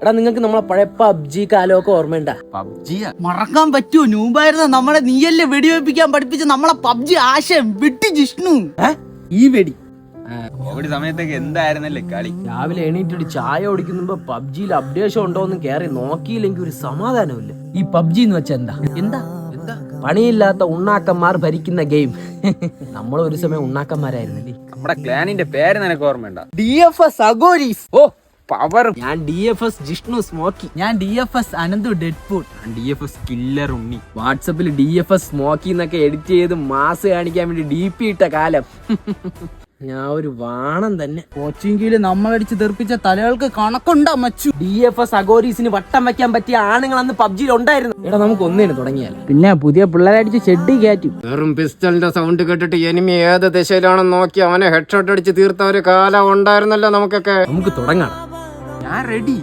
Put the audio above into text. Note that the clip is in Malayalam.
എടാ നിങ്ങൾക്ക് നമ്മളെ പഴയ പബ്ജി കാലമൊക്കെ ഓർമ്മയുണ്ടാ? പബ്ജിയാ മറക്കാൻ പറ്റുമോ? നൂമ്പായിരുന്ന നമ്മളെ നീയല്ലേ വെടിവെപ്പിക്കാൻ പഠിപ്പിച്ച നമ്മളെ പബ്ജി ആശയം വിട്ടി ജിഷ്ണു. ഈ വെടി കോവിഡ് സമയത്തൊക്കെ എന്തായിരുന്നല്ലേ കളി. രാവിലെ എണീറ്റിട്ട് ചായ കുടിക്കുമ്പോ പബ്ജിയിൽ അപ്ഡേഷൻ ഉണ്ടോന്ന് കയറി നോക്കിയില്ലെങ്കിൽ ഒരു സമാധാനമില്ല. ഈ പബ്ജി എന്ന് വെച്ചാ എന്താ എന്താ എന്താ പണിയില്ലാത്ത ഉണ്ണാക്കന്മാർ ഭരിക്കുന്ന ഗെയിം. നമ്മൾ ഒരു സമയം ഉണ്ണാക്കന്മാരായിരുന്നല്ലേ. നമ്മുടെ ക്ലാനിന്റെ പേര് നിനക്ക് ഓർമ്മയുണ്ടോ? DFS അഗോരീസ്. ഓ പവർ. ഞാൻ DFS ജിഷ്ണു സ്മോക്കി. ഞാൻ DFS Ananthu Deadpool. DFS killer Unni. വാട്സപ്പിൽ DFS സ്മോക്കി എന്നൊക്കെ എഡിറ്റ് ചെയ്ത് മാസ് കാണിക്കാൻ വേണ്ടി DP ഇട്ട കാലം. ഞാൻ ഒരു വാണം തന്നെ. കോച്ചിങ്കില് നമ്മളടിച്ച് തെറിപ്പിച്ച തലകൾക്ക് കണക്കുണ്ടാ മച്ചു. DFS അഗോരീസിന് വട്ടം വെക്കാൻ പറ്റിയ ആണുങ്ങൾ അന്ന് പബ്ജിയിൽ ഉണ്ടായിരുന്നു. എടാ നമുക്ക് ഒന്നിന് തുടങ്ങിയാൽ പിന്നെ പുതിയ പിള്ളേരടിച്ച് ഷെഡ് കയറ്റും. വെറും പിസ്റ്റലിന്റെ സൗണ്ട് കേട്ടിട്ട് എനിമി ഏത് ദിശയിലാണെന്ന് നോക്കി അവനെ ഹെഡ്ഷോട്ട് അടിച്ച് തീർത്ത ഒരു കാലം ഉണ്ടായിരുന്നല്ലോ നമുക്കൊക്കെ. നമുക്ക് തുടങ്ങാം. ഞാൻ റെഡി.